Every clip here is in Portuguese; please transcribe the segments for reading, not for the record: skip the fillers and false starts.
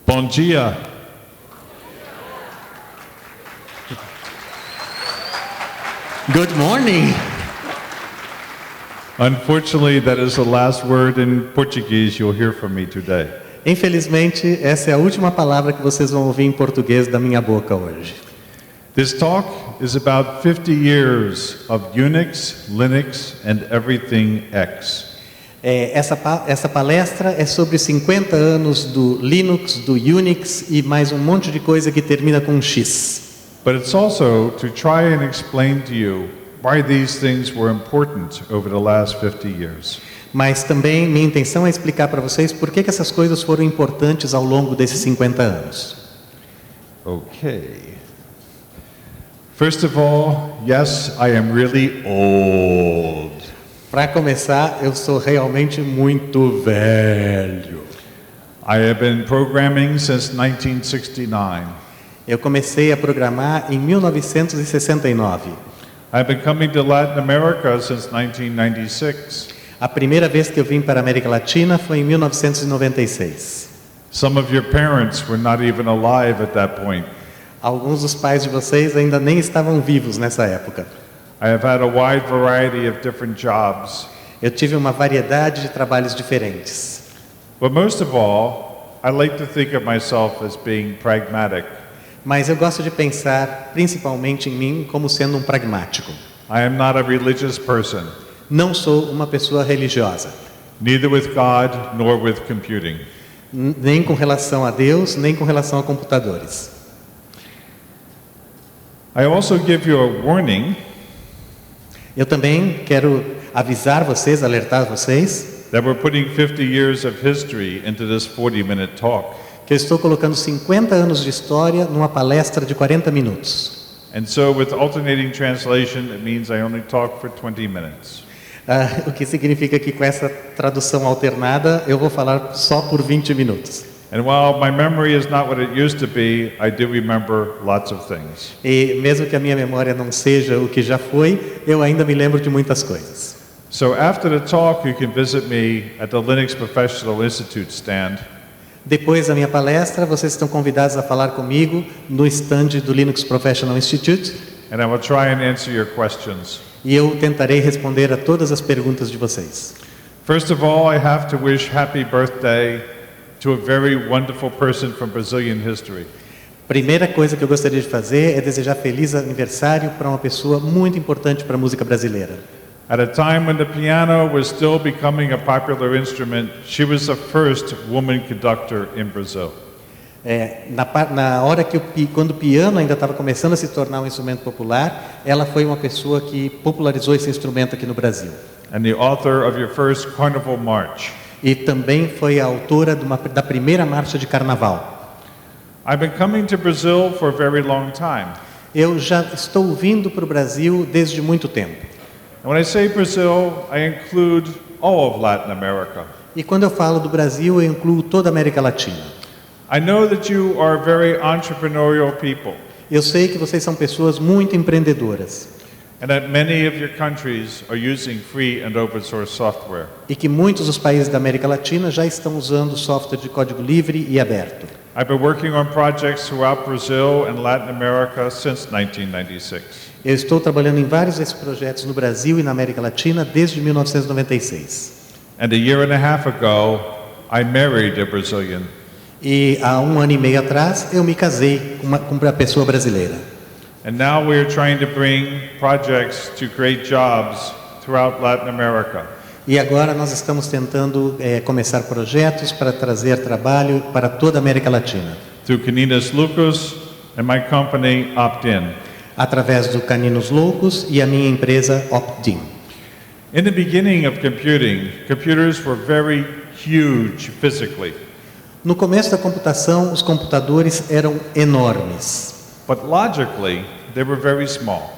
Bom dia. Good morning. Unfortunately, that is the last word in Portuguese you'll hear from me today. Infelizmente, essa é a última palavra que vocês vão ouvir em português da minha boca hoje. This talk is about 50 years of Unix, Linux, and everything X. Essa palestra é sobre 50 anos do Linux, do Unix e mais um monte de coisa que termina com X. But it's also to try and explain to you why these things were important over the last 50 years. Mas também minha intenção é explicar para vocês por que essas coisas foram importantes ao longo desses 50 anos. Okay. First of all, yes, I am really old. Para começar, eu sou realmente muito velho. I have been programming since 1969. Eu comecei a programar em 1969. I've been coming to Latin America since 1996. A primeira vez que eu vim para a América Latina foi em 1996. Some of your parents were not even alive at that point. Alguns dos pais de vocês ainda nem estavam vivos nessa época. I have had a wide variety of different jobs. Eu tive uma variedade de trabalhos diferentes. But most of all, I like to think of myself as being pragmatic. Mas eu gosto de pensar principalmente em mim como sendo um pragmático. I am not a religious person, Não sou uma pessoa religiosa, neither with God nor with computing. nem com relação a Deus, nem com relação a computadores. I also give you a warning Eu também quero avisar vocês, alertar vocês, that we're putting 50 years of history into this 40-minute talk. que eu estou colocando 50 anos de história numa palestra de 40 minutos. And so with alternating translation, it means I only talk for 20 minutes. O que significa que com essa tradução alternada eu vou falar só por 20 minutos. And while my memory is not what it used to be, I do remember lots of things. E mesmo que a minha memória não seja o que já foi, eu ainda me lembro de muitas coisas. So after the talk, you can visit me at the Linux Professional Institute stand. Depois da minha palestra, vocês estão convidados a falar comigo no stand do Linux Professional Institute And I will try and answer your questions. e eu tentarei responder a todas as perguntas de vocês. First of all, I have to wish happy birthday to a very wonderful person from Brazilian history. Primeira coisa que eu gostaria de fazer é desejar feliz aniversário para uma pessoa muito importante para a música brasileira. At a time when the piano was still becoming a popular instrument, she was the first woman conductor in Brazil. Na hora que quando o piano ainda estava começando a se tornar um instrumento popular, ela foi uma pessoa que popularizou esse instrumento aqui no Brasil. And the author of your first Carnival March. E também foi a autora da primeira marcha de carnaval. I've been coming to Brazil for a very long time. Eu já estou vindo para o Brasil desde muito tempo. And when I say Brazil, I include all of Latin America. E quando eu falo do Brasil, eu incluo toda a América Latina. I know that you are very entrepreneurial people, Eu sei que vocês são pessoas muito empreendedoras and that many of your countries are using free and open source software. e que muitos dos países da América Latina já estão usando software de código livre e aberto. I've been working on projects throughout Brazil and Latin America since 1996. Eu estou trabalhando em vários desses projetos no Brasil e na América Latina desde 1996. And a year and a half ago, I married a Brazilian. E há 1 ano e meio atrás, eu me casei com uma pessoa brasileira. And now we are trying to bring projects to create jobs throughout Latin America. E agora nós estamos tentando começar projetos para trazer trabalho para toda a América Latina. Through Caninas Lucas and my company Opt-in. Através do Caninos Loucos e a minha empresa Opt-in. In the beginning of computing, computers were very huge physically. No começo da computação, os computadores eram enormes. But logically, they were very small.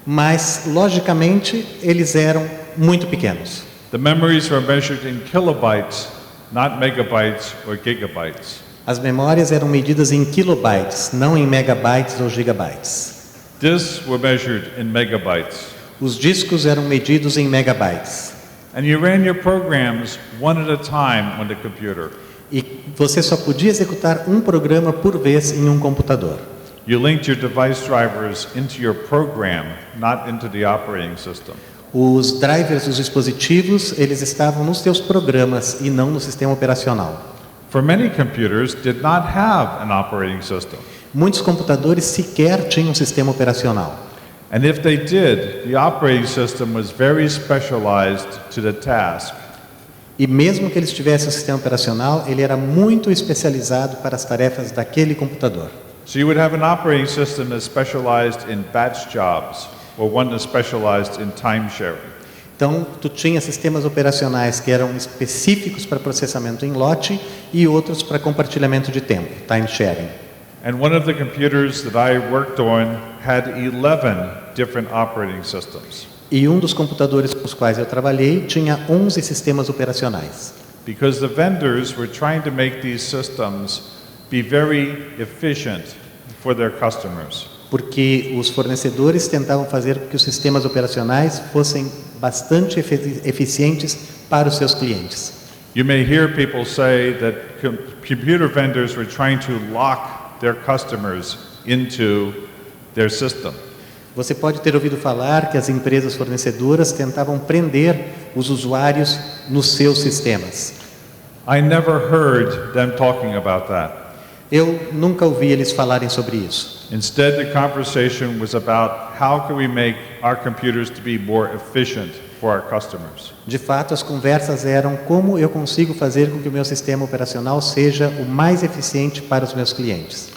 Mas, logicamente, eles eram muito pequenos. The memories were measured in kilobytes, not megabytes or gigabytes. As memórias eram medidas em kilobytes, não em megabytes ou gigabytes. Disks were measured in megabytes. Os discos eram medidos em megabytes. And you ran your programs one at a time on the computer. E você só podia executar um programa por vez em um computador. You linked your device drivers into your program, not into the operating system. Os drivers dos dispositivos, eles estavam nos seus programas e não no sistema operacional. For many computers did not have an operating system. Muitos computadores sequer tinham um sistema operacional. And if they did, the operating system was very specialized to the task. E mesmo que eles tivessem um sistema operacional, ele era muito especializado para as tarefas daquele computador. So you would have an operating system that's specialized in batch jobs, or one that's specialized in time sharing. Então, tu tinha sistemas operacionais que eram específicos para processamento em lote e outros para compartilhamento de tempo, time sharing. And one of the computers that I worked on had 11 different operating systems. E um dos computadores com os quais eu trabalhei tinha 11 sistemas operacionais. Because the vendors were trying to make these systems be very efficient for their customers. Porque os fornecedores tentavam fazer com que os sistemas operacionais fossem bastante eficientes para os seus clientes. You may hear people say that computer vendors were trying to lock their customers into their system. Você pode ter ouvido falar que as empresas fornecedoras tentavam prender os usuários nos seus sistemas. I never heard them talking about that. Eu nunca ouvi eles falarem sobre isso. Instead, the conversation was about how can we make our computers to be more efficient for our customers. De fato, as conversas eram como eu consigo fazer com que o meu sistema operacional seja o mais eficiente para os meus clientes.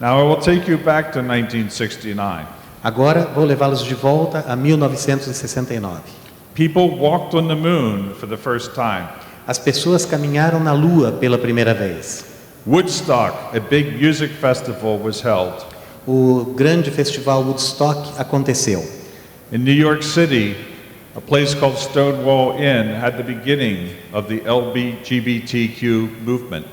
Now I will take you back to 1969. Agora vou levá-los de volta a 1969. People walked on the moon for the first time. As pessoas caminharam na Lua pela primeira vez. Woodstock, a big music festival, was held. O grande festival Woodstock aconteceu. In New York City, a place called Stonewall Inn had the beginning of the LGBTQ movement.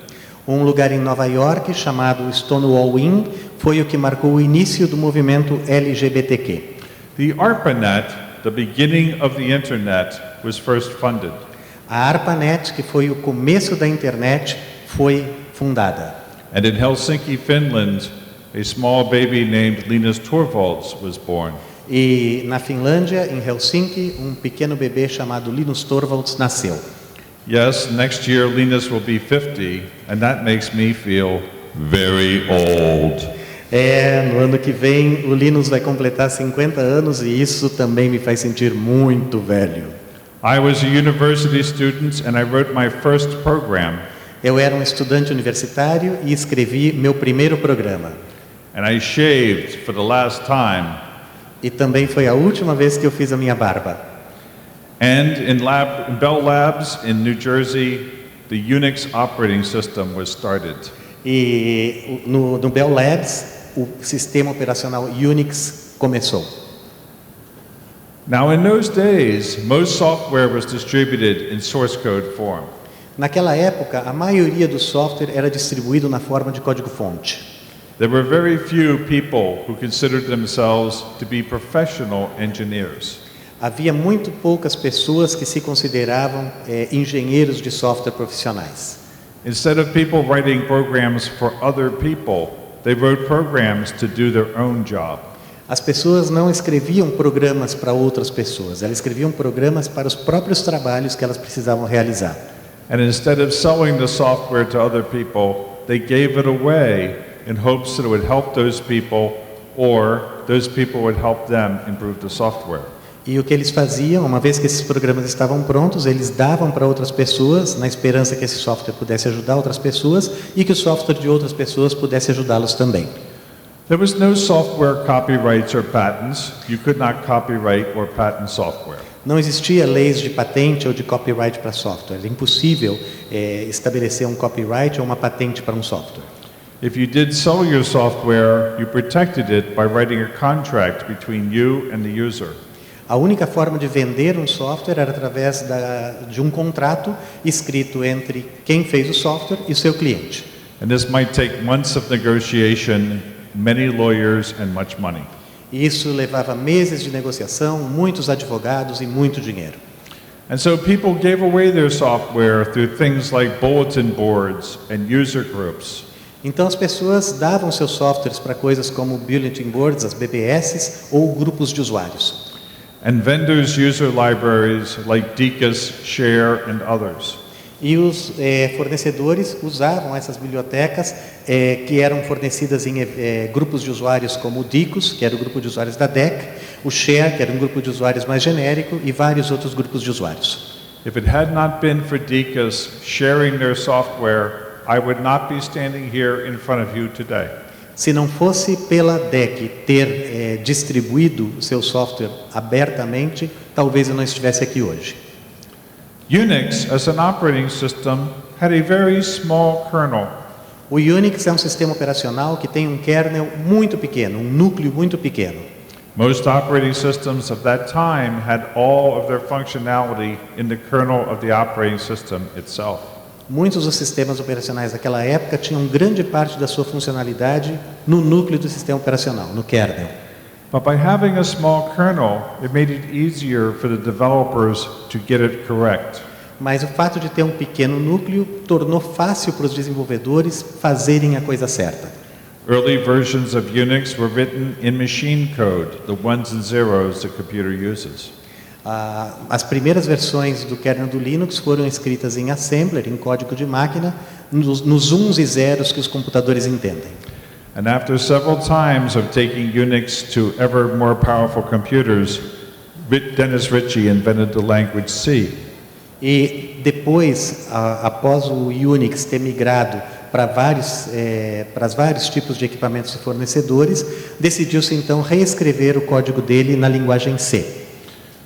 Um lugar em Nova York chamado Stonewall Inn foi o que marcou o início do movimento LGBTQ. The ARPANET, the beginning of the internet, was first funded. A ARPANET, que foi o começo da internet, foi fundada. And in Helsinki, Finland, a small baby named Linus Torvalds was born. E na Finlândia, em Helsinki, um pequeno bebê chamado Linus Torvalds nasceu. Yes, next year Linus will be 50, and that makes me feel very old. No ano que vem o Linus vai completar 50 anos e isso também me faz sentir muito velho. I was a university student and I wrote my first program. Eu era um estudante universitário e escrevi meu primeiro programa. And I shaved for the last time. E também foi a última vez que eu fiz a minha barba. And in Bell Labs in New Jersey, the Unix operating system was started. E no Bell Labs, o sistema operacional Unix começou. Now in those days, most software was distributed in source code form. Naquela época, a maioria do software era distribuído na forma de código-fonte. There were very few people who considered themselves to be professional engineers. Havia muito poucas pessoas que se consideravam engenheiros de software profissionais. Instead of people writing programs for other people, they wrote programs to do their own job. As pessoas não escreviam programas para outras pessoas, elas escreviam programas para os próprios trabalhos que elas precisavam realizar. And instead of selling the software to other people, they gave it away in hopes that it would help those people or those people would help them improve the software. E o que eles faziam, uma vez que esses programas estavam prontos, eles davam para outras pessoas, na esperança que esse software pudesse ajudar outras pessoas e que o software de outras pessoas pudesse ajudá-los também. There was no software copyrights or patents. You could not copyright or patent software. Não existia leis de patente ou de copyright para software. Era impossível estabelecer um copyright ou uma patente para um software. If you did sell your software, you protected it by writing a contract between you and the user. A única forma de vender um software era através de um contrato escrito entre quem fez o software e o seu cliente. And this might take months of negotiation, many lawyers and much money. E isso levava meses de negociação, muitos advogados e muito dinheiro. And so people gave away their software through things like bulletin boards and user groups. Então as pessoas davam seus softwares para coisas como bulletin boards, as BBS, ou grupos de usuários. And vendors' user libraries like Deakus, Share, and others. E os fornecedores usavam essas bibliotecas que eram fornecidas em grupos de usuários como o Deakus, que era o grupo de usuários da DEC, o Share, que era um grupo de usuários mais genérico, e vários outros grupos de usuários. If it had not been for Deakus sharing their software, I would not be standing here in front of you today. Se não fosse pela DEC ter distribuído o seu software abertamente, talvez eu não estivesse aqui hoje. Unix, as an operating system, had a very small kernel. O Unix é um sistema operacional que tem um kernel muito pequeno, um núcleo muito pequeno. Most operating systems of that time had all of their functionality in the kernel of the operating system itself. Muitos dos sistemas operacionais daquela época tinham grande parte da sua funcionalidade no núcleo do sistema operacional, no kernel. But by having a small kernel, it made it easier for the developers to get it correct. Mas o fato de ter um pequeno núcleo tornou fácil para os desenvolvedores fazerem a coisa certa. Early versions of Unix were written in machine code, the ones and zeros the computer uses. As primeiras versões do kernel do Linux foram escritas em assembler, em código de máquina, nos uns e zeros que os computadores entendem. And after several times of taking Unix to ever more powerful computers, Dennis Ritchie invented the language C. E depois, após o Unix ter migrado para vários tipos de equipamentos e fornecedores, decidiu-se então reescrever o código dele na linguagem C.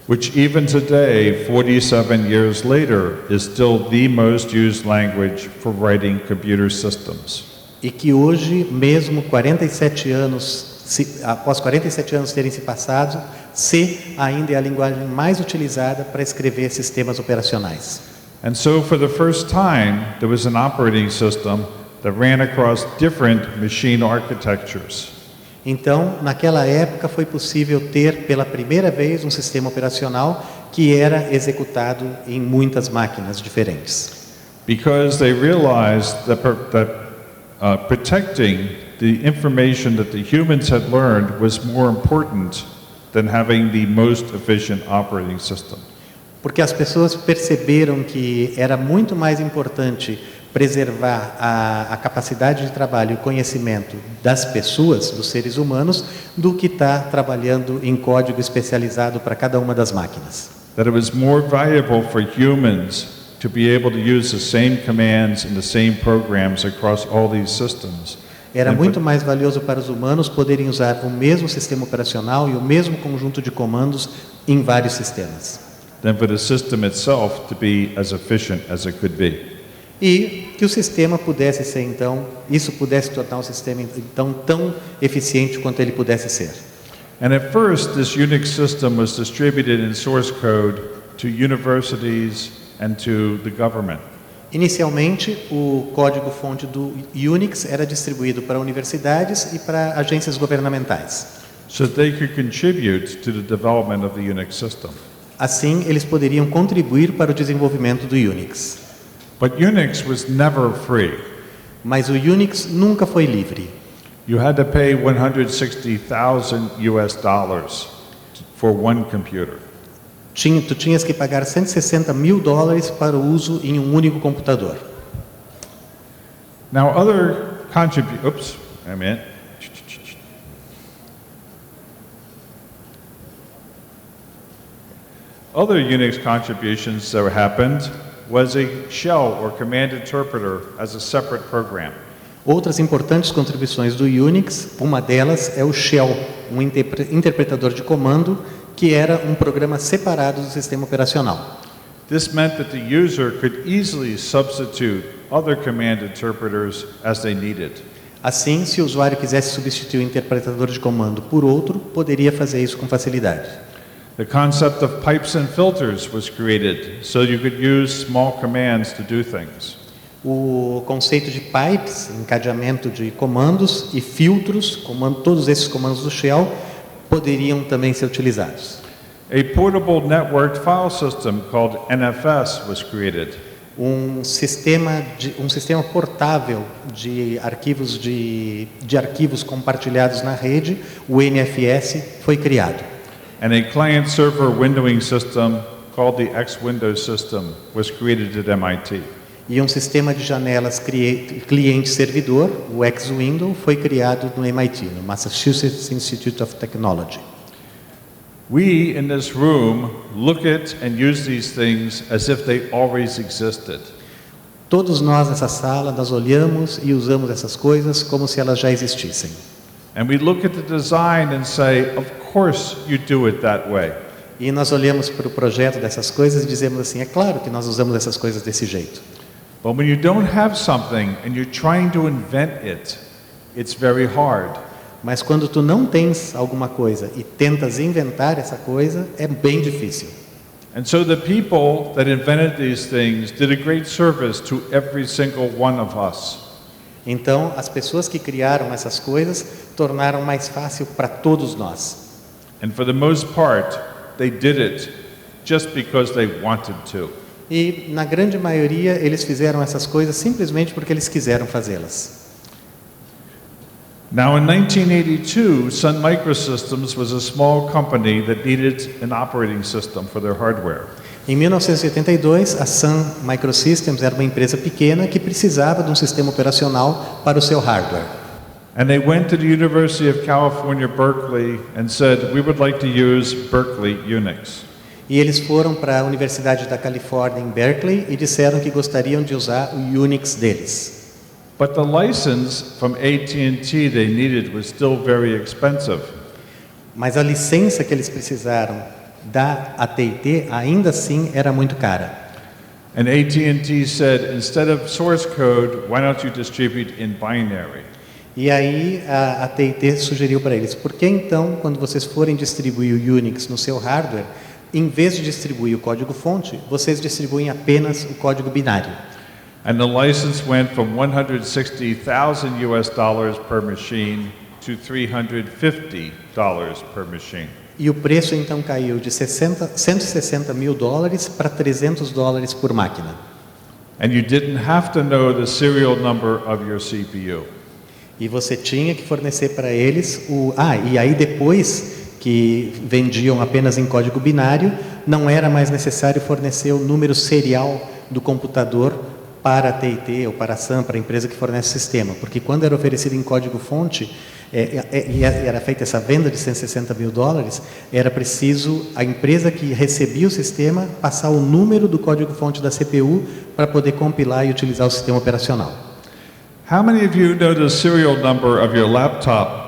Which even today, 47 years later, is still the most used language for writing computer systems. E que hoje, mesmo 47 anos, após 47 anos terem se passado, C ainda é a linguagem mais utilizada para escrever sistemas operacionais. And so for the first time, there was an operating system that ran across different machine architectures. Então, naquela época foi possível ter pela primeira vez um sistema operacional que era executado em muitas máquinas diferentes. Because they realized that protecting the information that the humans had learned was more important than having the most efficient operating system. Porque as pessoas perceberam que era muito mais importante preservar a capacidade de trabalho e conhecimento das pessoas, dos seres humanos, do que estar trabalhando em código especializado para cada uma das máquinas. That it was more valuable for humans to be able to use the same commands and the same programs across all these systems. Era muito mais valioso para os humanos poderem usar o mesmo sistema operacional e o mesmo conjunto de comandos em vários sistemas. Than for the system itself to be as efficient as it could be. E que o sistema pudesse ser então, isso pudesse tornar o sistema então tão eficiente quanto ele pudesse ser. And at first, this Unix system was distributed in source code to universities and to the government. Inicialmente, o código-fonte do Unix era distribuído para universidades e para agências governamentais. So they could contribute to the development of the Unix system. Assim, eles poderiam contribuir para o desenvolvimento do Unix. But Unix was never free. Mas o Unix nunca foi livre. You had to pay $160,000 for one computer. Tu tinhas que pagar $160 mil para o uso em um único computador. Now other Unix contributions that happened was a shell or command interpreter as a separate program. Outras importantes contribuições do Unix, uma delas é o shell, um interpretador de comando que era um programa separado do sistema operacional. This meant that the user could easily substitute other command interpreters as they needed. Assim, se o usuário quisesse substituir o interpretador de comando por outro, poderia fazer isso com facilidade. The concept of pipes and filters was created so you could use small commands to do things. O conceito de pipes, encadeamento de comandos, e filtros, todos esses comandos do shell, poderiam também ser utilizados. A portable networked file system called NFS was created. Um sistema portável de arquivos compartilhados na rede, o NFS, foi criado. And a client-server windowing system called the X-Windows system was created at MIT. E um sistema de janelas cliente-servidor, o X-Window, foi criado no MIT, no Massachusetts Institute of Technology. We in this room look at and use these things as if they always existed. Todos nós nessa sala, nós olhamos e usamos essas coisas como se elas já existissem. And we look at the design and say, of course you do it that way. E nós olhamos para o projeto dessas coisas e dizemos assim, é claro que nós usamos essas coisas desse jeito. But when you don't have something and you're trying to invent it, it's very hard. Mas quando tu não tens alguma coisa e tentas inventar essa coisa, é bem difícil. And so the people that invented these things did a great service to every single one of us. Então, as pessoas que criaram essas coisas tornaram mais fácil para todos nós. And for the most part, they did it just because they wanted to. E, na grande maioria, eles fizeram essas coisas simplesmente porque eles quiseram fazê-las. Now, in 1982, Sun Microsystems was a small company that needed an operating system for their hardware. Em 1982, a Sun Microsystems era uma empresa pequena que precisava de um sistema operacional para o seu hardware. And they went to the University of California, Berkeley, and said, we would like to use Berkeley Unix. E eles foram para a Universidade da Califórnia, em Berkeley, e disseram que gostariam de usar o Unix deles. But the license from AT&T they needed was still very expensive. Mas a licença que eles precisaram da AT&T ainda assim era muito cara. And AT&T said, instead of source code, why don't you distribute in binary? E aí a AT&T sugeriu para eles, por que então, quando vocês forem distribuir o Unix no seu hardware, em vez de distribuir o código-fonte, vocês distribuem apenas o código binário? And the license went from $160,000 US per machine to $350 per machine. E o preço então caiu de 160 mil dólares para $300 por máquina. And you didn't have to know the serial number of your CPU. E você tinha que fornecer para eles e aí depois que vendiam apenas em código binário, não era mais necessário fornecer o número serial do computador para a TIT ou para a Sun, para a empresa que fornece o sistema, porque quando era oferecido em código-fonte e era feita essa venda de 160 mil dólares, era preciso a empresa que recebia o sistema passar o número do código-fonte da CPU para poder compilar e utilizar o sistema operacional. How many of you know the serial number of your laptop?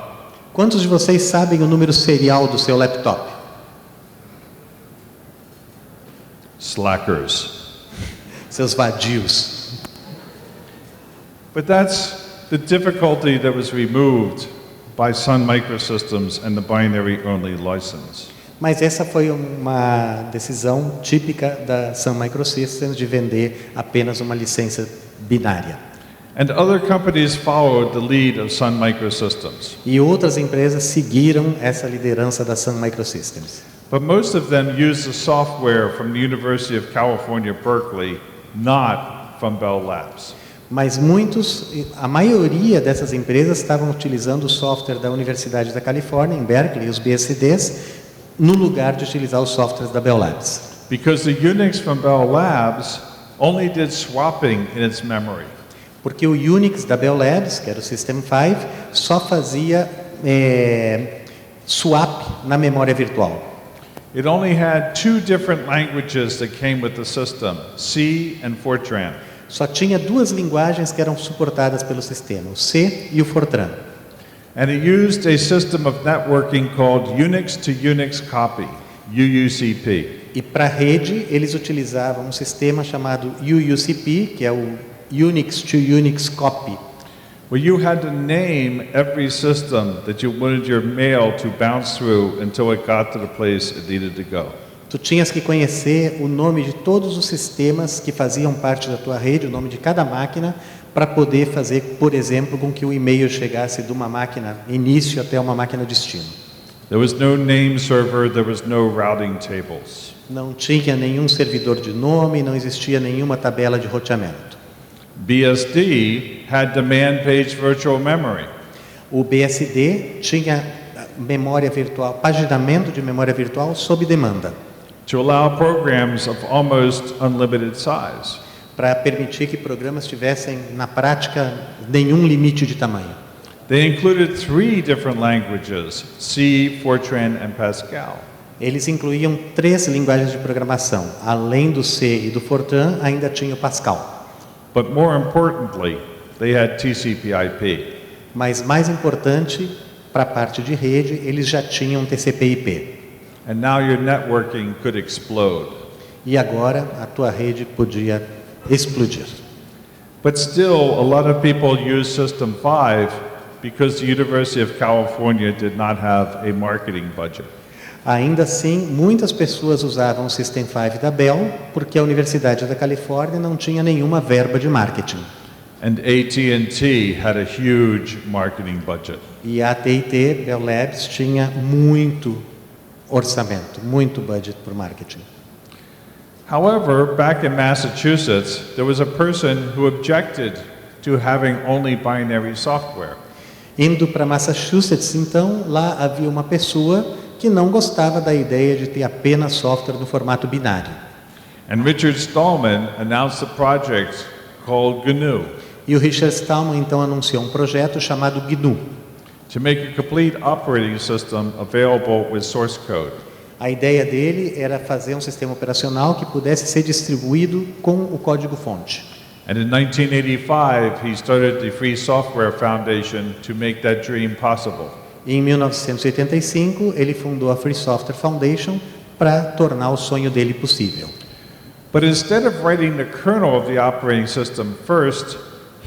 Quantos de vocês sabem o número serial do seu laptop? Slackers. Seus vadios. But that's the difficulty that was removed by Sun Microsystems and the binary-only license. Mas essa foi uma decisão típica da Sun Microsystems de vender apenas uma licença binária. And other companies followed the lead of Sun Microsystems. E outras empresas seguiram essa liderança da Sun Microsystems. But most of them used the software from the University of California, Berkeley, not from Bell Labs. Mas a maioria dessas empresas estavam utilizando o software da Universidade da Califórnia, em Berkeley, os BSDs, no lugar de utilizar os softwares da Bell Labs. Because the Unix from Bell Labs only did swapping in its memory. Porque o Unix da Bell Labs, que era o System 5, só fazia swap na memória virtual. It only had two different languages that came with the system, C and Fortran. Só tinha duas linguagens que eram suportadas pelo sistema, o C e o Fortran. And it used a system of networking called Unix to Unix Copy, UUCP. E para a rede, eles utilizavam um sistema chamado UUCP, que é o Unix to Unix Copy. Where you had to name every system that you wanted your mail to bounce through until it got to the place it needed to go. Tu tinhas que conhecer o nome de todos os sistemas que faziam parte da tua rede, o nome de cada máquina, para poder fazer, por exemplo, com que o e-mail chegasse de uma máquina início até uma máquina destino. There was no name server, there was no routing tables. Não tinha nenhum servidor de nome, não existia nenhuma tabela de roteamento. BSD had demand page virtual memory. O BSD tinha memória virtual, paginamento de memória virtual sob demanda, To allow programs of almost unlimited size. para permitir que programas tivessem, na prática, nenhum limite de tamanho. They included 3 different languages, C, Fortran, and Pascal. Eles incluíam 3 linguagens de programação. Além do C e do Fortran, ainda tinha o Pascal. But more importantly, they had TCP/IP. Mas mais importante, para a parte de rede, eles já tinham TCP/IP. And now your networking could explode. E agora a tua rede podia explodir. But still, a lot of people use System 5 because the University of California did not have a marketing budget. Ainda assim, muitas pessoas usavam o System 5 da Bell porque a Universidade da Califórnia não tinha nenhuma verba de marketing. And AT&T had a huge marketing budget. E a AT&T, Bell Labs, tinha muito orçamento, muito budget para marketing. However, back in Massachusetts, there was a person who objected to having only binary software. Indo para Massachusetts, então, lá havia uma pessoa que não gostava da ideia de ter apenas software no formato binário. And Richard Stallman announced a project called GNU E o Richard Stallman então anunciou um projeto chamado GNU. to make a complete operating system available with source code. A ideia dele era fazer um sistema operacional que pudesse ser distribuído com o código-fonte. And in 1985, he started the Free Software Foundation to make that dream possible. E em 1985, ele fundou a Free Software Foundation para tornar o sonho dele possível. But instead of writing the kernel of the operating system first,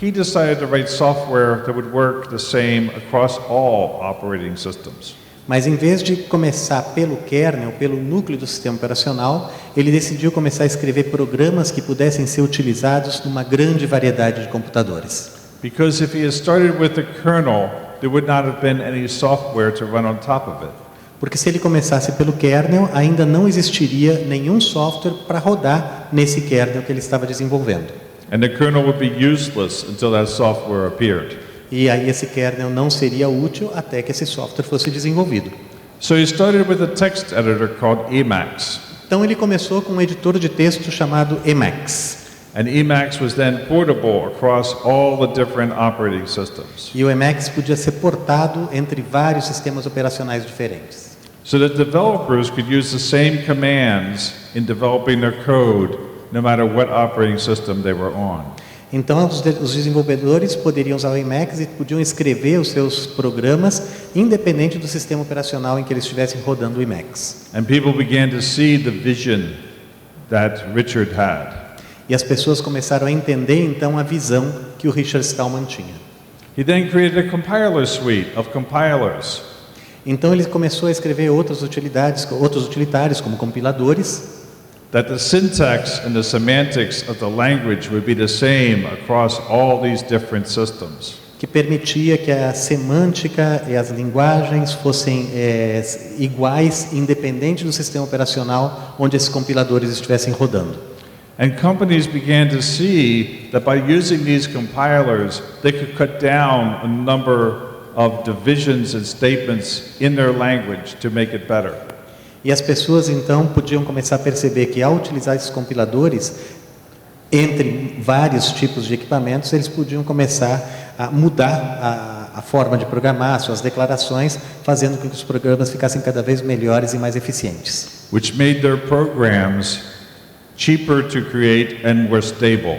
he decided to write software that would work the same across all operating systems. Mas em vez de começar pelo kernel, pelo núcleo do sistema operacional, ele decidiu começar a escrever programas que pudessem ser utilizados numa grande variedade de computadores. Because if he had started with the kernel, there would not have been any software to run on top of it. Porque se ele começasse pelo kernel, ainda não existiria nenhum software para rodar nesse kernel que ele estava desenvolvendo. And the kernel would be useless until that software appeared. E aí esse kernel não seria útil até que esse software fosse desenvolvido. So he started with a text editor called Emacs. Então ele começou com um editor de texto chamado Emacs. And Emacs was then portable across all the different operating systems. E o Emacs podia ser portado entre vários sistemas operacionais diferentes. So that developers could use the same commands in developing their code no matter what operating system they were on. Então os desenvolvedores poderiam usar o Emacs e podiam escrever os seus programas independente do sistema operacional em que eles estivessem rodando o Emacs. And people began to see the vision that Richard had. E as pessoas começaram a entender então a visão que o Richard Stallman tinha. He then created a compiler suite of compilers. Então ele começou a escrever outros utilitários como compiladores, That the syntax and the semantics of the language would be the same across all these different systems. que permitia que a semântica e as linguagens fossem iguais, independente do sistema operacional onde esses compiladores estivessem rodando. And companies began to see that by using these compilers, they could cut down a number of divisions and statements in their language to make it better. E as pessoas então podiam começar a perceber que ao utilizar esses compiladores, entre vários tipos de equipamentos, eles podiam começar a mudar a forma de programar, suas declarações, fazendo com que os programas ficassem cada vez melhores e mais eficientes. Which made their programs cheaper to create and were stable.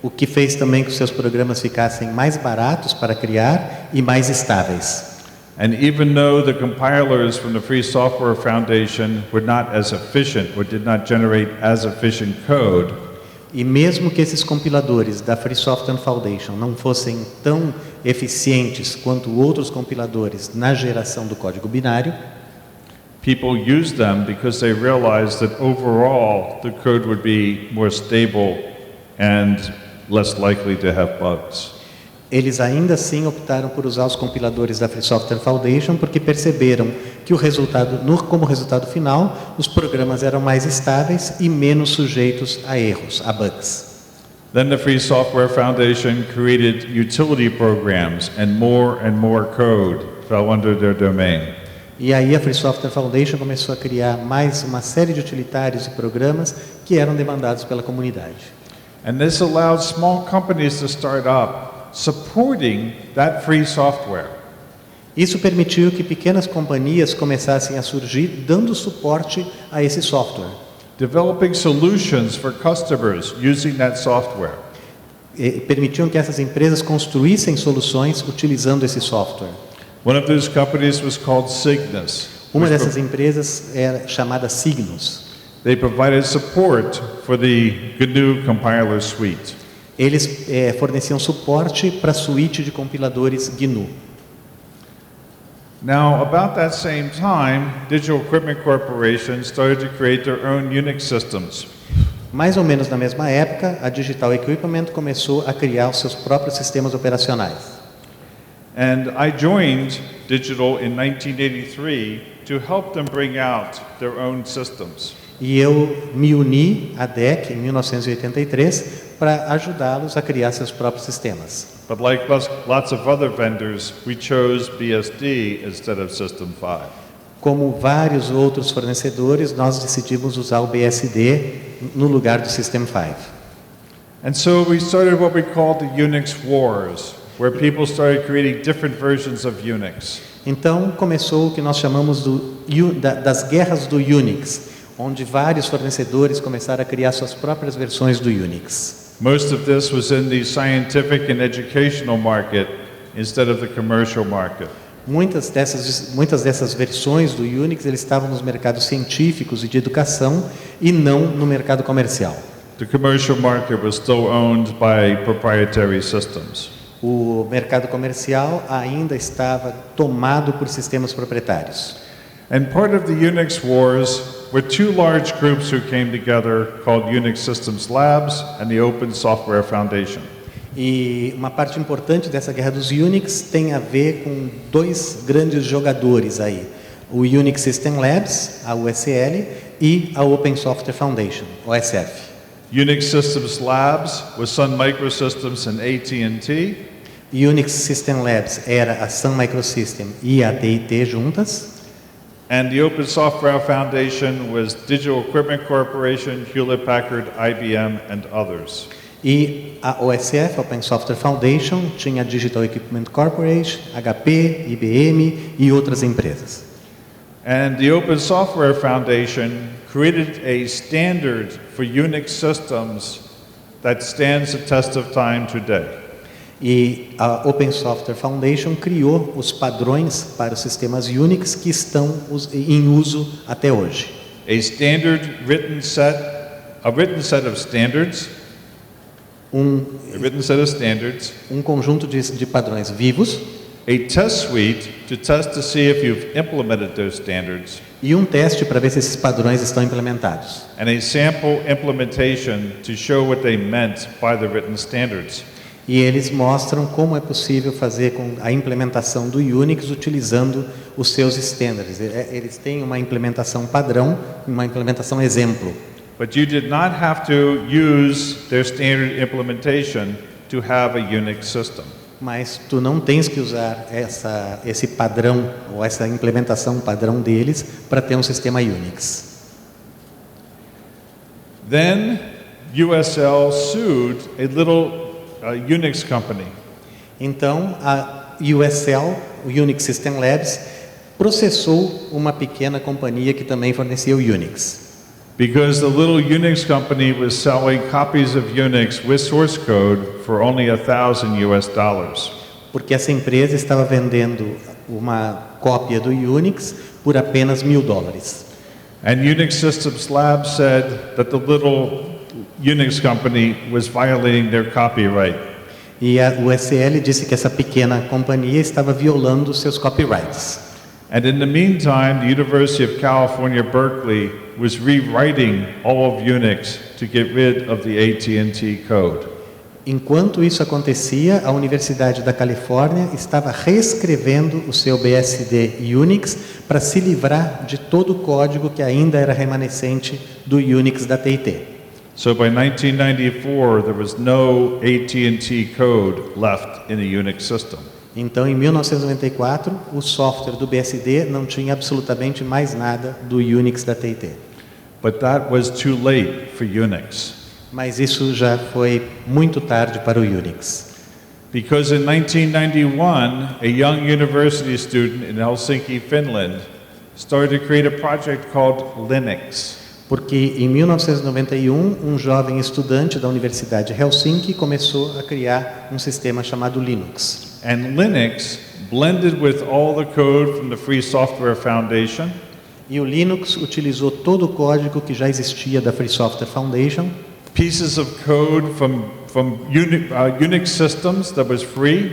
O que fez também que os seus programas ficassem mais baratos para criar e mais estáveis. And even though the compilers from the Free Software Foundation were not as efficient or did not generate as efficient code, E mesmo que esses compiladores da Free Software Foundation não fossem tão eficientes quanto outros compiladores na geração do código binário, people used them because they realized that overall the code would be more stable and less likely to have bugs. Eles ainda assim optaram por usar os compiladores da Free Software Foundation porque perceberam que como resultado final, os programas eram mais estáveis e menos sujeitos a erros, a bugs. Then the Free Software Foundation created utility programs and more code fell under their domain. E aí a Free Software Foundation começou a criar mais uma série de utilitários e programas que eram demandados pela comunidade. And this allowed small companies to start up supporting that free software. Isso permitiu que pequenas companhias começassem a surgir dando suporte a esse software. Developing solutions for customers using that software. Permitiam que essas empresas construíssem soluções utilizando esse software. One of those companies was called Cygnus. Uma dessas empresas era chamada Cygnus. They provided support for the GNU compiler suite. Eles forneciam suporte para a suíte de compiladores GNU. Now, about that same time, Digital Equipment Corporation started to create their own Unix systems. Mais ou menos na mesma época, a Digital Equipment começou a criar os seus próprios sistemas operacionais. And I joined Digital in 1983 to help them bring out their own systems. E eu me uni à DEC em 1983 para ajudá-los a criar seus próprios sistemas. But like lots of other vendors, we chose BSD instead of System 5. Como vários outros fornecedores, nós decidimos usar o BSD no lugar do System 5. And so we started what we called the Unix Wars, where people started creating different versions of Unix. Então começou o que nós chamamos das guerras do Unix, onde vários fornecedores começaram a criar suas próprias versões do Unix. Most of this was in the scientific and educational market instead of the commercial market. Muitas dessas versões do Unix eles estavam nos mercados científicos e de educação e não no mercado comercial. The commercial market was still owned by proprietary systems. O mercado comercial ainda estava tomado por sistemas proprietários. And part of the Unix wars were two large groups who came together called Unix Systems Labs and the Open Software Foundation. E uma parte importante dessa guerra dos Unix tem a ver com dois grandes jogadores aí, o Unix System Labs, a USL, e a Open Software Foundation, OSF. Unix Systems Labs was Sun Microsystems and AT&T. Unix System Labs era a Sun Microsystem e a AT&T juntas. And the Open Software Foundation was Digital Equipment Corporation, Hewlett-Packard, IBM, and others. E a OSF, Open Software Foundation, tinha Digital Equipment Corporation, HP, IBM e outras empresas. And the Open Software Foundation created a standard for Unix systems that stands the test of time today. E a Open Software Foundation criou os padrões para os sistemas Unix que estão em uso até hoje. A written set of standards. Um conjunto de padrões vivos. A test suite to test to see if you've implemented those standards. E um teste para ver se esses padrões estão implementados. And a sample implementation to show what they meant by the written standards. E eles mostram como é possível fazer com a implementação do Unix utilizando os seus standards. Eles têm uma implementação padrão, uma implementação exemplo. But you did not have to use their standard implementation to have a Unix system. Mas tu não tens que usar esse padrão ou essa implementação padrão deles para ter um sistema Unix. Then USL sued a little Unix company. Então a USL, o Unix System Labs, processou uma pequena companhia que também fornecia o Unix. Because the little Unix company was selling copies of Unix with source code for only $1,000. Porque essa empresa estava vendendo uma cópia do Unix por apenas $1.000. And Unix Systems Labs said that the little Unix company was violating their copyright. E a USL disse que essa pequena companhia estava violando seus copyrights. And in the meantime, the University of California, Berkeley was rewriting all of Unix to get rid of the AT&T code. Enquanto isso acontecia, a Universidade da Califórnia estava reescrevendo o seu BSD Unix para se livrar de todo o código que ainda era remanescente do Unix da TIT. So by 1994, there was no AT&T code left in the Unix system. Então, em 1994, o software do BSD não tinha absolutamente mais nada do Unix da TIT. But that was too late for Unix. Mas isso já foi muito tarde para o Unix. Because in 1991, a young university student in Helsinki, Finland, started to create a project called Linux. Porque em 1991, um jovem estudante da Universidade de Helsinki começou a criar um sistema chamado Linux. And Linux, blended with all the code from the Free Software Foundation, E o Linux utilizou todo o código que já existia da Free Software Foundation, pieces of code from Unix systems that was free,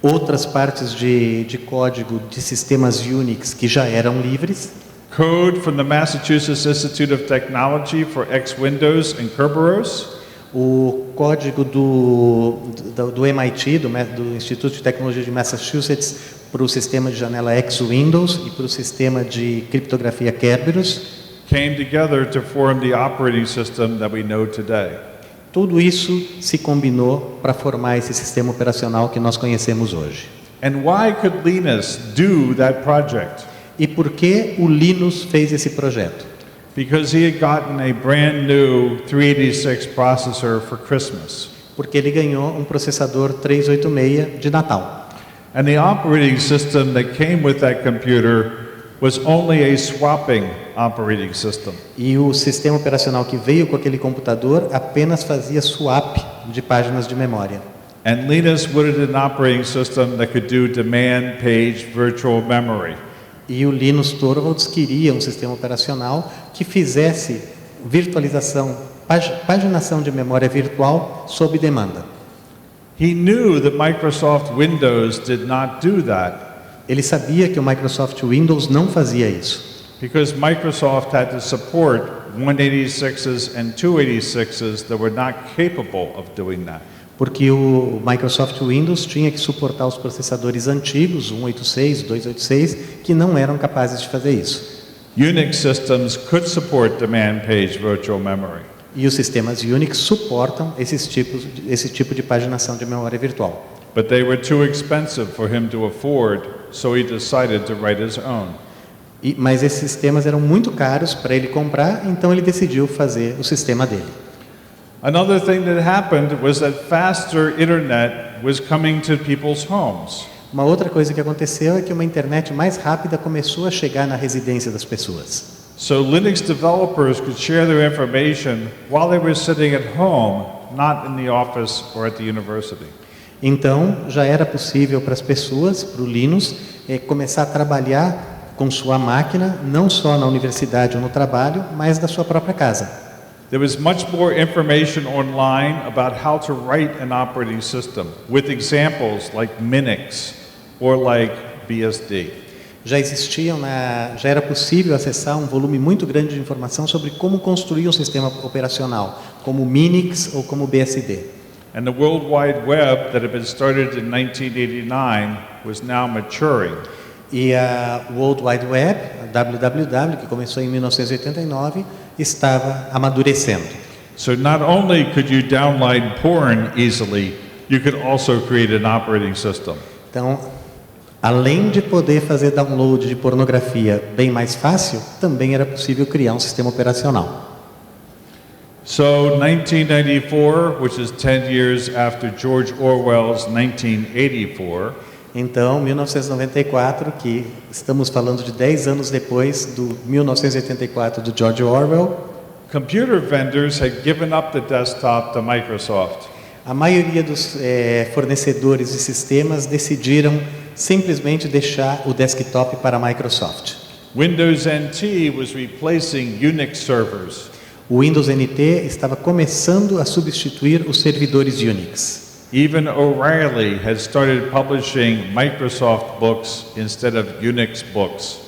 outras partes de código de sistemas Unix que já eram livres, code from the Massachusetts Institute of Technology for X Windows and Kerberos, o código do MIT, do Instituto de Tecnologia de Massachusetts, para o sistema de janela X Windows e para o sistema de criptografia Kerberos. came together to form the operating system that we know today. Tudo isso se combinou para formar esse sistema operacional que nós conhecemos hoje. And why could Linus do that project? E por que o Linus fez esse projeto? Because he had gotten a brand new 386 processor for Christmas. Porque ele ganhou um processador 386 de Natal. And the operating system that came with that computer was only a swapping operating system. E o sistema operacional que veio com aquele computador apenas fazia swap de páginas de memória. And Linus wanted an operating system that could do demand page virtual memory. E o Linus Torvalds queria um sistema operacional que fizesse virtualização, paginação de memória virtual sob demanda. He knew that Microsoft Windows did not do that Ele sabia que o Microsoft Windows não fazia isso, because Microsoft had to support 186s and 286s that were not capable of doing that. porque o Microsoft Windows tinha que suportar os processadores antigos, 186, 286, que não eram capazes de fazer isso. Unix systems could support demand page virtual memory. E os sistemas Unix suportam esse tipo de paginação de memória virtual. But they were too expensive for him to afford, so he decided to write his own. Mas esses sistemas eram muito caros para ele comprar, então ele decidiu fazer o sistema dele. Another thing that happened was that faster internet was coming to people's homes. Uma outra coisa que aconteceu é que uma internet mais rápida começou a chegar na residência das pessoas. So Linux developers could share their information while they were sitting at home, not in the office or at the university. Então, já era possível para as pessoas, para o Linus, começar a trabalhar com sua máquina, não só na universidade ou no trabalho, mas da sua própria casa. There was much more information online about how to write an operating system, with examples like Minix or like BSD. Já era possível acessar um volume muito grande de informação sobre como construir um sistema operacional, como Minix ou como BSD. And the World Wide Web that had been started in 1989 was now maturing. E a World Wide Web, a WWW, que começou em 1989, estava amadurecendo. So not only could you download porn easily, you could also create an operating system. Então, além de poder fazer download de pornografia bem mais fácil, também era possível criar um sistema operacional. So 1994, which is 10 years after George Orwell's 1984, Então, 1994, que estamos falando de 10 anos depois do 1984 do George Orwell, computer vendors had given up the desktop to Microsoft. a maioria dos fornecedores de sistemas decidiram simplesmente deixar o desktop para a Microsoft. Windows NT was replacing Unix servers. O Windows NT estava começando a substituir os servidores Unix. Even O'Reilly had started publishing Microsoft books instead of Unix books.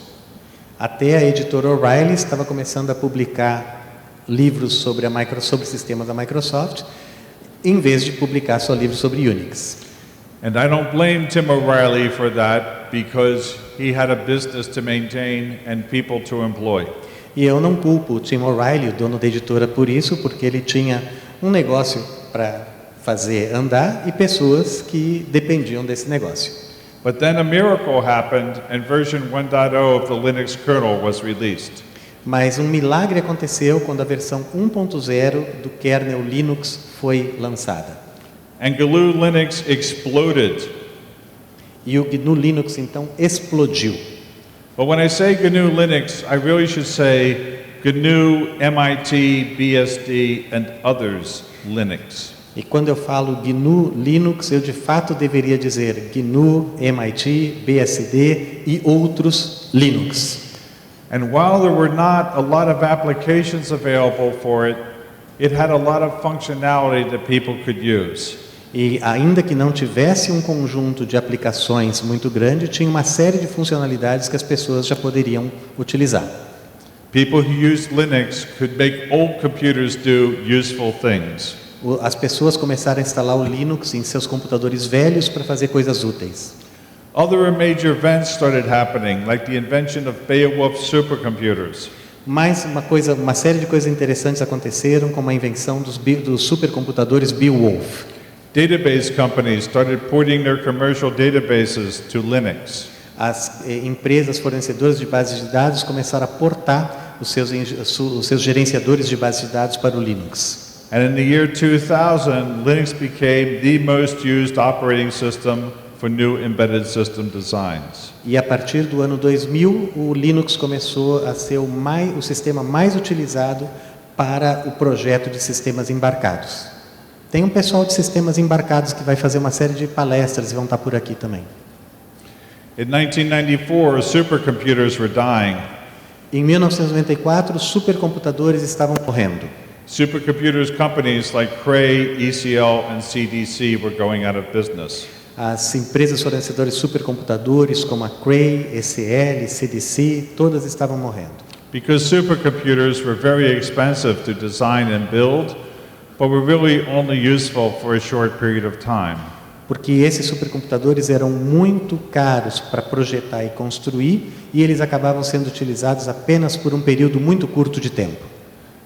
Até a editora O'Reilly estava começando a publicar livros sobre sistemas da Microsoft, em vez de publicar só livros sobre Unix. And I don't blame Tim O'Reilly for that because he had a business to maintain and people to employ. E eu não culpo o Tim O'Reilly, o dono da editora, por isso, porque ele tinha um negócio para fazer andar e pessoas que dependiam desse negócio. But then a miracle happened and version 1.0 of the Linux kernel was released. Mas um milagre aconteceu quando a versão 1.0 do kernel Linux foi lançada. And GNU Linux exploded. E o GNU Linux então explodiu. But when I say GNU Linux, I really should say GNU, MIT, BSD, and others Linux. E quando eu falo GNU Linux, eu de fato deveria dizer GNU, MIT, BSD e outros Linux. And while there were not a lot of applications available for it, it had a lot of functionality that people could use. E ainda que não tivesse um conjunto de aplicações muito grande, tinha uma série de funcionalidades que as pessoas já poderiam utilizar. People who used Linux could make old computers do useful things. As pessoas começaram a instalar o Linux em seus computadores velhos para fazer coisas úteis. Other major events started happening, like the invention of Beowulf supercomputers. Mais uma série de coisas interessantes aconteceram, como a invenção dos supercomputadores Beowulf. Database companies started porting their commercial databases to Linux. As empresas fornecedoras de bases de dados começaram a portar os seus gerenciadores de bases de dados para o Linux. And in the year 2000, Linux became the most used operating system for new embedded system designs. E a partir do ano 2000, o Linux começou a ser o sistema mais utilizado para o projeto de sistemas embarcados. Tem um pessoal de sistemas embarcados que vai fazer uma série de palestras e vão estar por aqui também. In 1994, supercomputers were dying. Em 1994, os supercomputadores estavam morrendo. Supercomputers companies like Cray, ECL, and CDC were going out of business. As empresas fornecedoras de supercomputadores, como a Cray, ECL, CDC, todas estavam morrendo. Because supercomputers were very expensive to design and build, but were really only useful for a short period of time. Porque esses supercomputadores eram muito caros para projetar e construir, e eles acabavam sendo utilizados apenas por um período muito curto de tempo.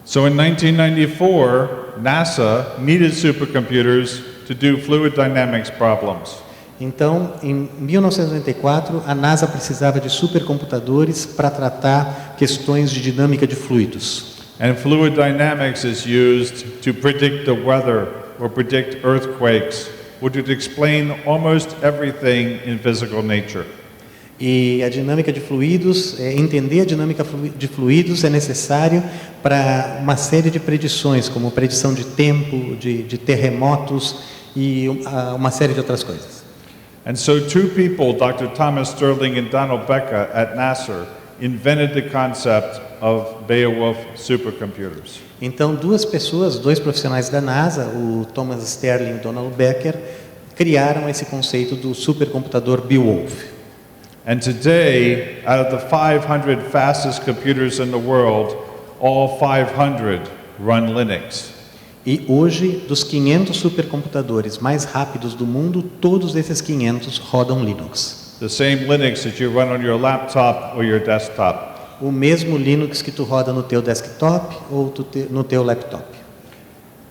So in 1994, NASA needed supercomputers to do fluid dynamics problems. Então, em 1994, a NASA precisava de supercomputadores para tratar questões de dinâmica de fluidos. And fluid dynamics is used to predict the weather or predict earthquakes, or to explain almost everything in physical nature. E a dinâmica de fluidos, entender a dinâmica de fluidos é necessário para uma série de predições, como predição de tempo, de terremotos e uma série de outras coisas. And so two people, Dr. Thomas Sterling and Donald Becca at NASA, invented the concept of Beowulf supercomputers. Então, dois profissionais da NASA, o Thomas Sterling e o Donald Becker, criaram esse conceito do supercomputador Beowulf. And today, out of the 500 fastest computers in the world, all 500 run Linux. E hoje, dos 500 supercomputadores mais rápidos do mundo, todos esses 500 rodam Linux. The same Linux that you run on your laptop or your desktop. O mesmo Linux que tu roda no teu desktop ou no teu laptop.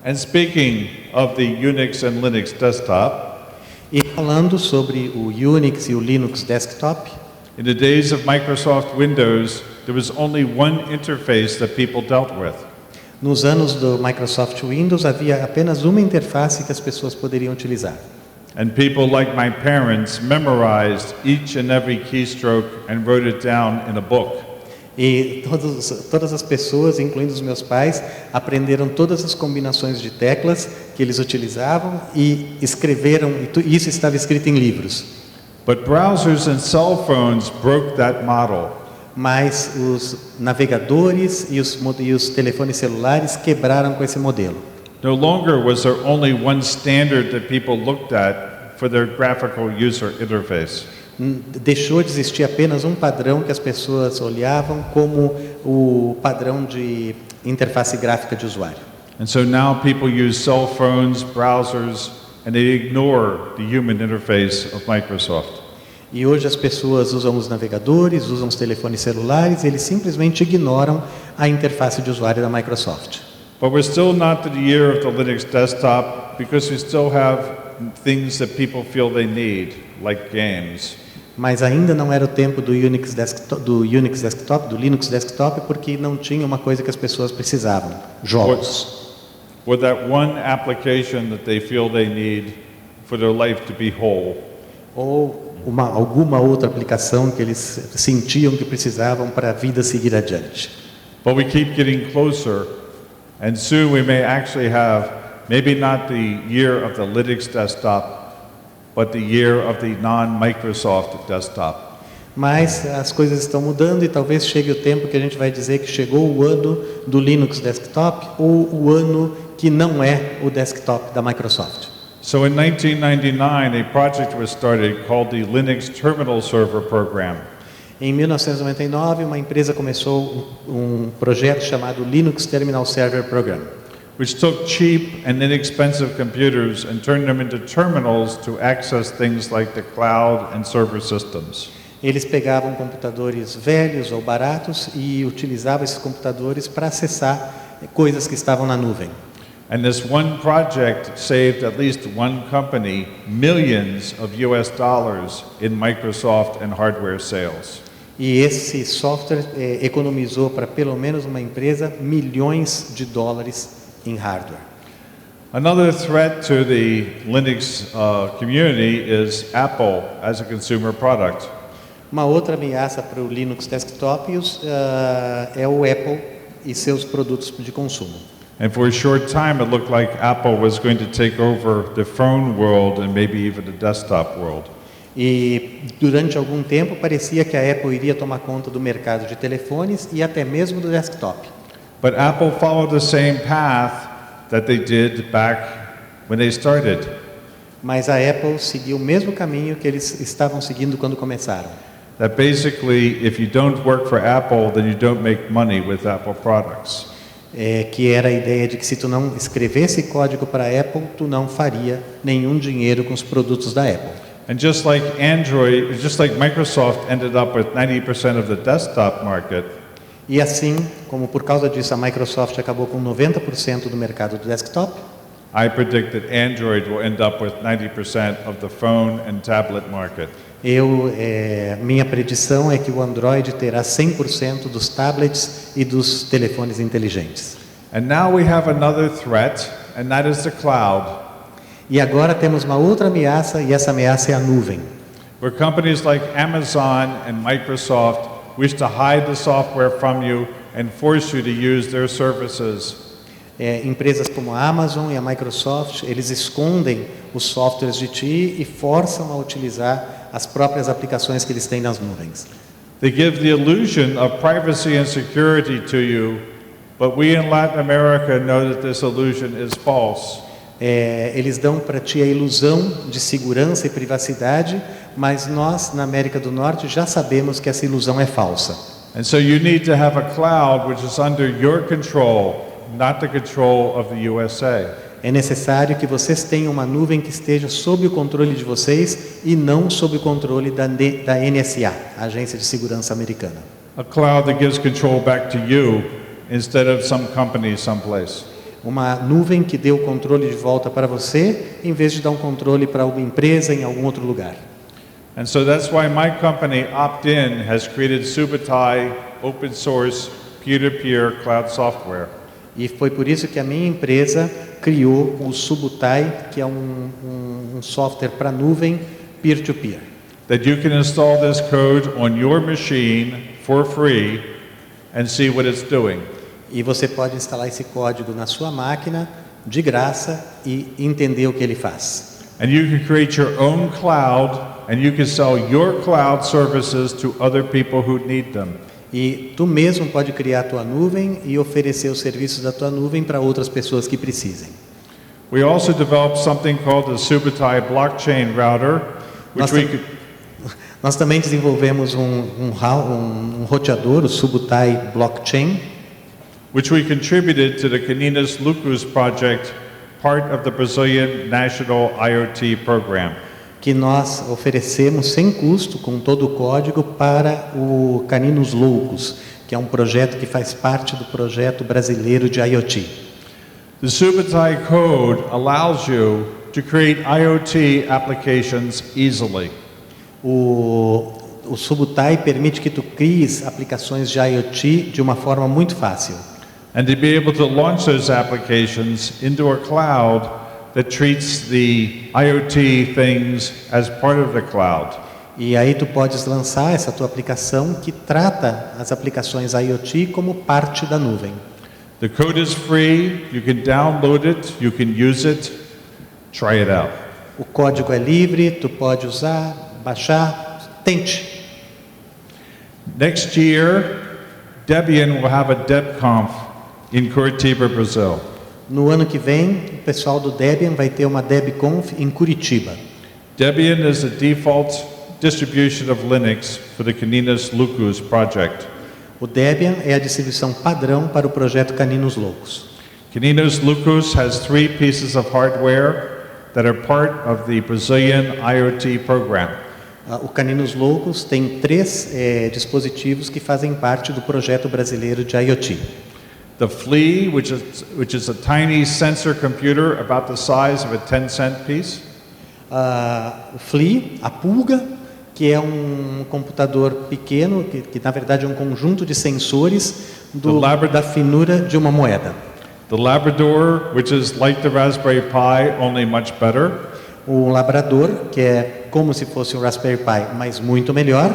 And speaking of the Unix and Linux desktop, E falando sobre o Unix e o Linux desktop, in the days of Microsoft Windows, there was only one interface that people dealt with. nos anos do Microsoft Windows havia apenas uma interface que as pessoas poderiam utilizar. And people like my parents memorized each and every keystroke and wrote it down in a book. E todas as pessoas, incluindo os meus pais, aprenderam todas as combinações de teclas que eles utilizavam e escreveram, e isso estava escrito em livros. But browsers and cell phones broke that model. Mas os navegadores e os telefones celulares quebraram com esse modelo. No longer was there only one standard that people looked at for their graphical user interface. Deixou de existir apenas um padrão que as pessoas olhavam como o padrão de interface gráfica de usuário. And so now people use cell phones, browsers, and they ignore the human interface of Microsoft. E hoje as pessoas usam os navegadores, usam os telefones celulares, eles simplesmente ignoram a interface de usuário da Microsoft. But we're still not to the year of the Linux desktop because we still have things that people feel they need, like games. Mas ainda não era o tempo do Unix Desktop, do Linux Desktop, porque não tinha uma coisa que as pessoas precisavam: jogos. Or that one application that they feel they need for their life to be whole. Ou alguma outra aplicação que eles sentiam que precisavam para a vida seguir adiante. But we keep getting closer, and soon we may actually have maybe not the year of the Linux desktop, but the year of the non-Microsoft desktop. Mas as coisas estão mudando e talvez chegue o tempo que a gente vai dizer que chegou o ano do Linux Desktop ou o ano que não é o desktop da Microsoft. So in 1999, a project was started called the Linux Terminal Server Program. Em 1999, uma empresa começou um projeto chamado Linux Terminal Server Program, which took cheap and inexpensive computers and turned them into terminals to access things like the cloud and server systems. Eles pegavam computadores velhos ou baratos e utilizavam esses computadores para acessar coisas que estavam na nuvem. And this one project saved at least one company millions of US dollars in Microsoft and hardware sales. E esse software economizou para pelo menos uma empresa milhões de dólares em hardware. Another threat to the Linux community is Apple as a consumer product. Uma outra ameaça para o Linux Desktop é o Apple e seus produtos de consumo. And for a short time, it looked like Apple was going to take over the phone world and maybe even the desktop world. E durante algum tempo parecia que a Apple iria tomar conta do mercado de telefones e até mesmo do desktop. But Apple followed the same path that they did back when they started. Mas a Apple seguiu o mesmo caminho que eles estavam seguindo quando começaram. That basically, if you don't work for Apple, then you don't make money with Apple products. Que era a ideia de que se tu não escrevesse código para a Apple, tu não faria nenhum dinheiro com os produtos da Apple. And just like Microsoft ended up with 90% of the desktop market, e assim, como por causa disso a Microsoft acabou com 90% do mercado do desktop, I predict that Android will end up with 90% of the phone and tablet market. Minha predição é que o Android terá 100% dos tablets e dos telefones inteligentes. And now we have another threat, and that is the cloud. E agora temos uma outra ameaça, e essa ameaça é a nuvem. Where companies like Amazon and Microsoft wish to hide the software from you and force you to use their services. Empresas como a Amazon e a Microsoft, eles escondem os softwares de ti e forçam a utilizar as próprias aplicações que eles têm nas nuvens. They give the illusion of privacy and security to you, but we in Latin America know that this illusion is false. Eles dão para ti a ilusão de segurança e privacidade, mas nós, na América do Norte, já sabemos que essa ilusão é falsa. And so you need to have a cloud which is under your control, not the control of the USA. É necessário que vocês tenham uma nuvem que esteja sob o controle de vocês e não sob o controle da NSA, a Agência de Segurança Americana. A cloud that gives control back to you instead of some company someplace. Uma nuvem que dê o controle de volta para você, em vez de dar um controle para uma empresa em algum outro lugar. And so that's why my company, Opt-in, has created Subutai open source peer-to-peer cloud software. E foi por isso que a minha empresa criou o Subutai, que é um software para nuvem peer-to-peer. That you can install this code on your machine for free and see what it's doing. E você pode instalar esse código na sua máquina de graça e entender o que ele faz. And you can create your own cloud and you can sell your cloud services to other people who need them. E tu mesmo pode criar a tua nuvem e oferecer os serviços da tua nuvem para outras pessoas que precisem. We also developed something called the Subutai blockchain router, Nós também desenvolvemos um roteador, o Subutai Blockchain, which we contributed to the Caninas Lucas project, part of the Brazilian National IoT Program. que nós oferecemos sem custo, com todo o código, para o Caninos Loucos, que é um projeto que faz parte do projeto brasileiro de IoT. The Subutai code allows you to create IoT applications easily. O Subutai permite que tu cries aplicações de IoT de uma forma muito fácil. And to be able to launch those applications into a cloud that treats the IoT things as part of the cloud. E aí tu podes lançar essa tua aplicação que trata as aplicações IoT como parte da nuvem. The code is free, you can download it, you can use it, try it out. O código é livre, tu pode usar, baixar, tente. Next year, Debian will have a DebConf in Curitiba, Brazil. No ano que vem, o pessoal do Debian vai ter uma DebConf em Curitiba. Debian is the default distribution of Linux for the Caninas Lucas project. O Debian é a distribuição padrão para o projeto Caninos Loucos. Caninas Lucas has 3 pieces of hardware that are part of the Brazilian IoT program. O Caninos Loucos tem 3 dispositivos que fazem parte do projeto brasileiro de IoT. The Flea, which is a tiny sensor computer about the size of a 10-cent piece. O Flea, a Pulga, que é um computador pequeno, que na verdade é um conjunto de sensores da finura de uma moeda. The Labrador, which is like the Raspberry Pi, only much better. O Labrador, que é como se fosse um Raspberry Pi, mas muito melhor.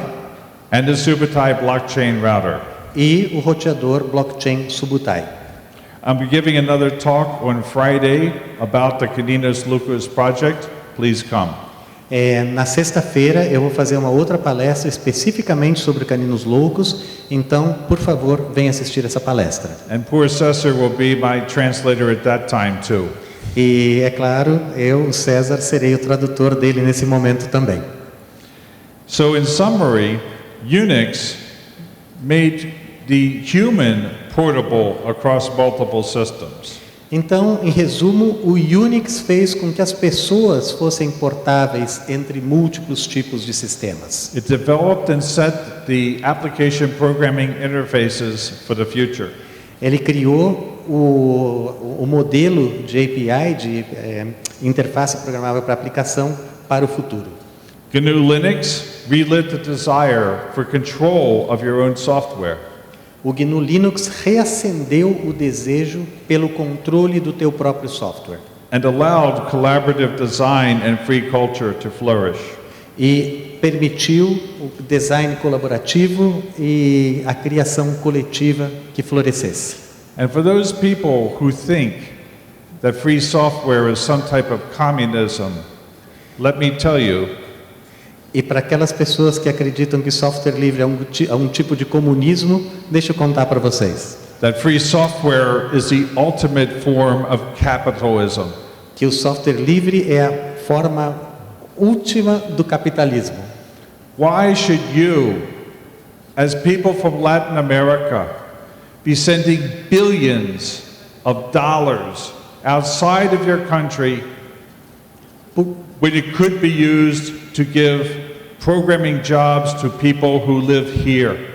And the Subutai blockchain router. E o roteador blockchain Subutai. I'm giving another talk on Friday about the Caninas Lucas project. Please come. Na sexta-feira eu vou fazer uma outra palestra especificamente sobre Caninos Loucos, então, por favor, venha assistir essa palestra. And poor Cesar will be my translator at that time too. E, é claro, eu, o César, serei o tradutor dele nesse momento também. So in summary, Unix made the human portable across multiple systems. Então, em resumo, o Unix fez com que as pessoas fossem portáveis entre múltiplos tipos de sistemas. It developed and set the application programming interfaces for the future. Ele criou o modelo de API, de interface programável para aplicação, para o futuro. GNU Linux relit the desire for control of your own software. O GNU Linux reacendeu o desejo pelo controle do teu próprio software. And allowed collaborative design and free culture to flourish. E permitiu o design colaborativo e a criação coletiva que florescesse. And for those people who think that free software is some type of communism, let me tell you, e para aquelas pessoas que acreditam que software livre é um tipo de comunismo, deixa eu contar para vocês. that free software is the ultimate form of capitalism. Que o software livre é a forma última do capitalismo. Why should you, as people from Latin America, be sending billions of dollars outside of your country when it could be used to give programming jobs to people who live here?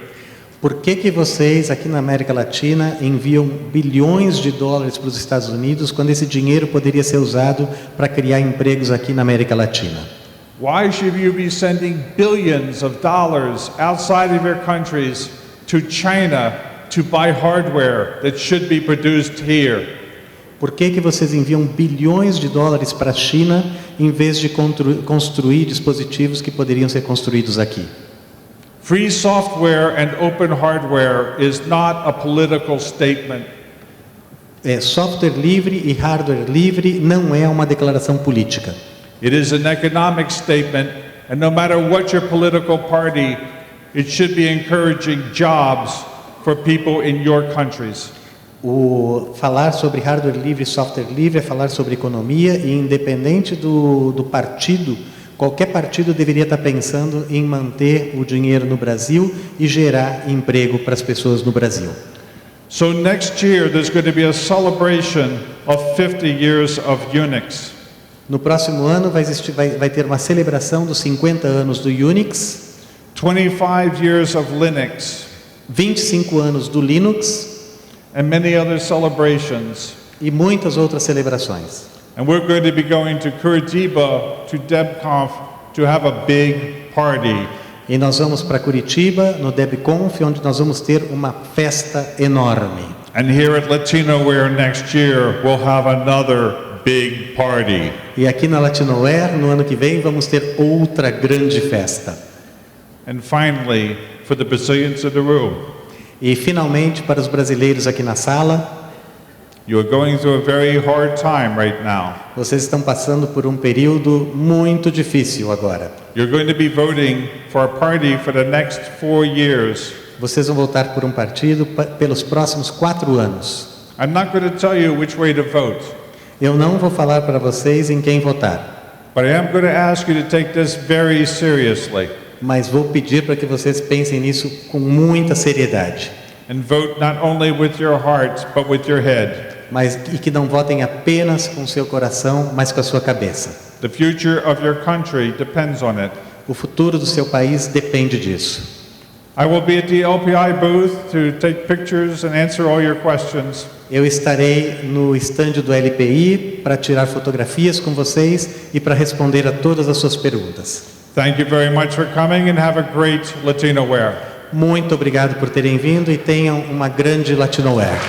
Por que vocês aqui na América Latina enviam bilhões de dólares para os Estados Unidos quando esse dinheiro poderia ser usado para criar empregos aqui na América Latina? Why should you be sending billions of dollars outside of your countries to China to buy hardware that should be produced here? Por que vocês enviam bilhões de dólares para a China em vez de construir dispositivos que poderiam ser construídos aqui? Free software and open hardware is not a political statement. Software livre e hardware livre não é uma declaração política. It is an economic statement, and no matter what your political party, it should be encouraging jobs for people in your countries. Falar sobre hardware livre e software livre é falar sobre economia e independente do partido, qualquer partido deveria estar pensando em manter o dinheiro no Brasil e gerar emprego para as pessoas no Brasil. So next year there's going to be a celebration of 50 years of Unix. No próximo ano vai ter uma celebração dos 50 anos do Unix, 25 years of Linux, 25 anos do Linux and many other celebrations. e muitas outras celebrações. And we're going to be going to Curitiba, to DebConf, to have a big party. E nós vamos para Curitiba, no DebConf, onde nós vamos ter uma festa enorme. And here at Latinoware next year, we'll have another big party. E aqui na Latinoware, no ano que vem, vamos ter outra grande festa. And finally, for the Brazilians in the room, E finalmente, para os brasileiros aqui na sala, you are going through a very hard time right now. vocês estão passando por um período muito difícil agora. You're going to be voting for a party for the next 4 years. Vocês vão votar por um partido pelos próximos 4 anos. I'm not going to tell you which way to vote, Eu não vou falar para vocês em quem votar, but I am going to ask you to take this very seriously mas vou pedir para que vocês pensem nisso com muita seriedade. and vote not only with your heart, but with your head. E que não votem apenas com seu coração, mas com a sua cabeça. The future of your country depends on it. O futuro do seu país depende disso. I will be at the LPI booth to take pictures and answer all your questions. Eu estarei no estande do LPI para tirar fotografias com vocês e para responder a todas as suas perguntas. Thank you very much for coming and have a great Latinoware. Muito obrigado por terem vindo e tenham uma grande Latinoware.